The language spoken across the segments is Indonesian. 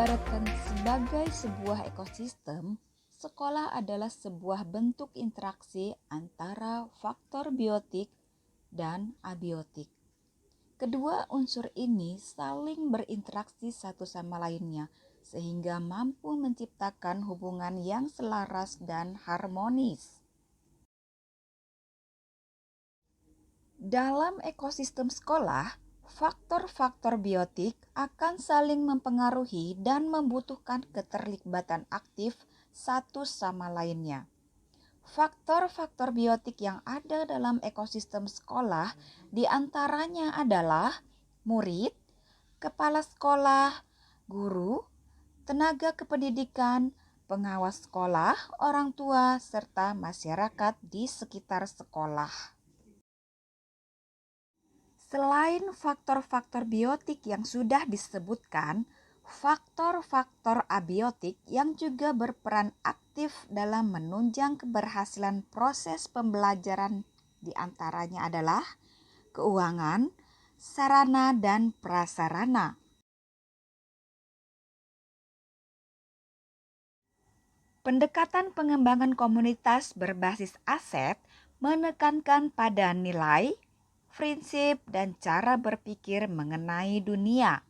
diibaratkan sebagai sebuah ekosistem, sekolah adalah sebuah bentuk interaksi antara faktor biotik dan abiotik. Kedua unsur ini saling berinteraksi satu sama lainnya, sehingga mampu menciptakan hubungan yang selaras dan harmonis. Dalam ekosistem sekolah, faktor-faktor biotik akan saling mempengaruhi dan membutuhkan keterlibatan aktif satu sama lainnya. Faktor-faktor biotik yang ada dalam ekosistem sekolah diantaranya adalah murid, kepala sekolah, guru, tenaga kependidikan, pengawas sekolah, orang tua, serta masyarakat di sekitar sekolah. Selain faktor-faktor biotik yang sudah disebutkan, faktor-faktor abiotik yang juga berperan aktif dalam menunjang keberhasilan proses pembelajaran diantaranya adalah keuangan, sarana, dan prasarana. Pendekatan pengembangan komunitas berbasis aset menekankan pada nilai, prinsip, dan cara berpikir mengenai dunia.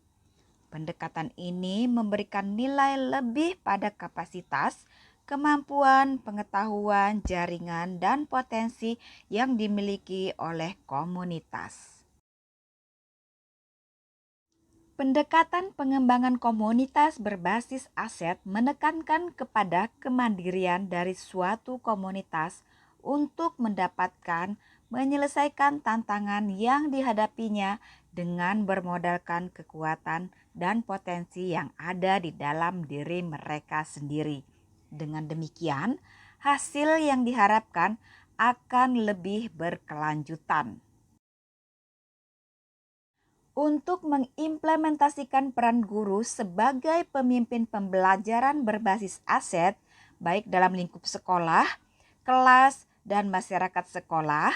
Pendekatan ini memberikan nilai lebih pada kapasitas, kemampuan, pengetahuan, jaringan, dan potensi yang dimiliki oleh komunitas. Pendekatan pengembangan komunitas berbasis aset menekankan kepada kemandirian dari suatu komunitas untuk mendapatkan menyelesaikan tantangan yang dihadapinya dengan bermodalkan kekuatan dan potensi yang ada di dalam diri mereka sendiri. Dengan demikian, hasil yang diharapkan akan lebih berkelanjutan. Untuk mengimplementasikan peran guru sebagai pemimpin pembelajaran berbasis aset, baik dalam lingkup sekolah, kelas, dan masyarakat sekolah,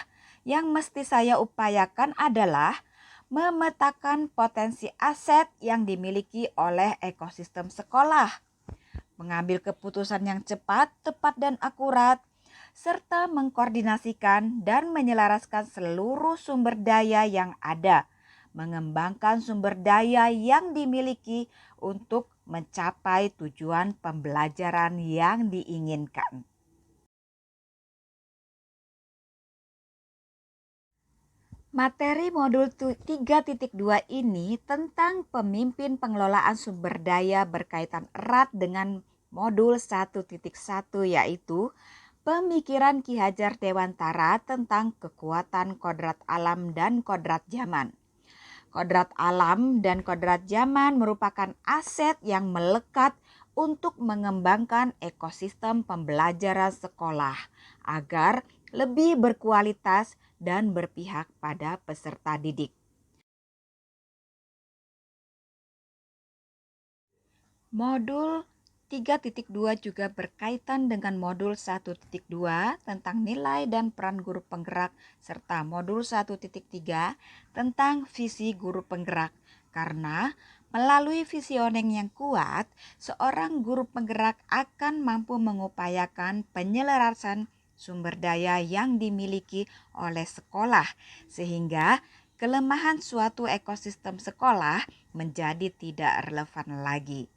yang mesti saya upayakan adalah memetakan potensi aset yang dimiliki oleh ekosistem sekolah, mengambil keputusan yang cepat, tepat, dan akurat, serta mengkoordinasikan dan menyelaraskan seluruh sumber daya yang ada, mengembangkan sumber daya yang dimiliki untuk mencapai tujuan pembelajaran yang diinginkan. Materi modul 3.2 ini tentang pemimpin pengelolaan sumber daya berkaitan erat dengan modul 1.1 yaitu pemikiran Ki Hajar Dewantara tentang kekuatan kodrat alam dan kodrat zaman. Kodrat alam dan kodrat zaman merupakan aset yang melekat untuk mengembangkan ekosistem pembelajaran sekolah agar lebih berkualitas dan berpihak pada peserta didik. Modul 3.2 juga berkaitan dengan modul 1.2 tentang nilai dan peran guru penggerak serta modul 1.3 tentang visi guru penggerak. Karena melalui visioning yang kuat, seorang guru penggerak akan mampu mengupayakan penyelarasan sumber daya yang dimiliki oleh sekolah sehingga kelemahan suatu ekosistem sekolah menjadi tidak relevan lagi,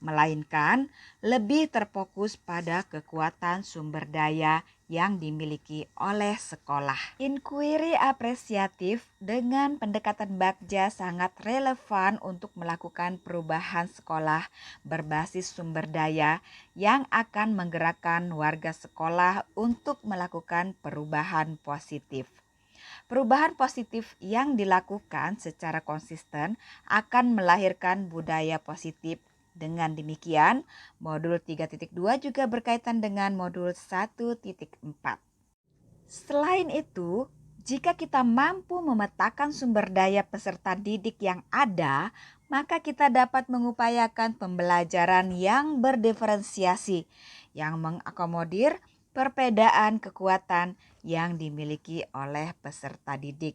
melainkan lebih terfokus pada kekuatan sumber daya yang dimiliki oleh sekolah. Inquiry apresiatif dengan pendekatan Bagja sangat relevan untuk melakukan perubahan sekolah berbasis sumber daya yang akan menggerakkan warga sekolah untuk melakukan perubahan positif. Perubahan positif yang dilakukan secara konsisten akan melahirkan budaya positif. Dengan demikian, modul 3.2 juga berkaitan dengan modul 1.4. Selain itu, jika kita mampu memetakan sumber daya peserta didik yang ada, maka kita dapat mengupayakan pembelajaran yang berdiferensiasi, yang mengakomodir perbedaan kekuatan yang dimiliki oleh peserta didik.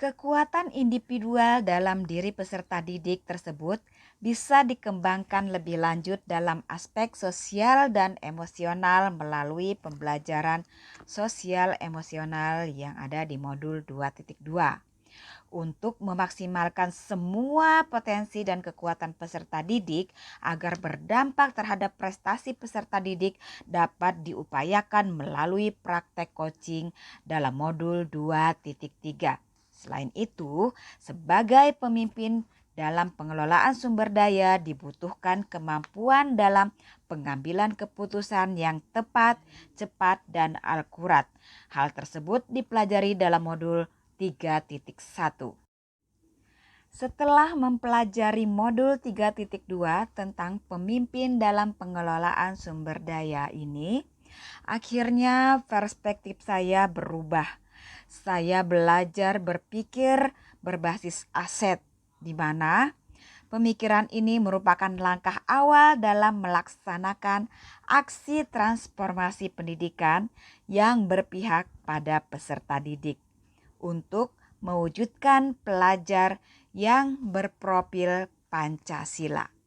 Kekuatan individual dalam diri peserta didik tersebut bisa dikembangkan lebih lanjut dalam aspek sosial dan emosional melalui pembelajaran sosial emosional yang ada di modul 2.2. Untuk memaksimalkan semua potensi dan kekuatan peserta didik agar berdampak terhadap prestasi peserta didik dapat diupayakan melalui praktek coaching dalam modul 2.3. Selain itu, sebagai pemimpin dalam pengelolaan sumber daya dibutuhkan kemampuan dalam pengambilan keputusan yang tepat, cepat, dan akurat. Hal tersebut dipelajari dalam modul 3.1. Setelah mempelajari modul 3.2 tentang pemimpin dalam pengelolaan sumber daya ini, akhirnya perspektif saya berubah. Saya belajar berpikir berbasis aset, di mana pemikiran ini merupakan langkah awal dalam melaksanakan aksi transformasi pendidikan yang berpihak pada peserta didik untuk mewujudkan pelajar yang berprofil Pancasila.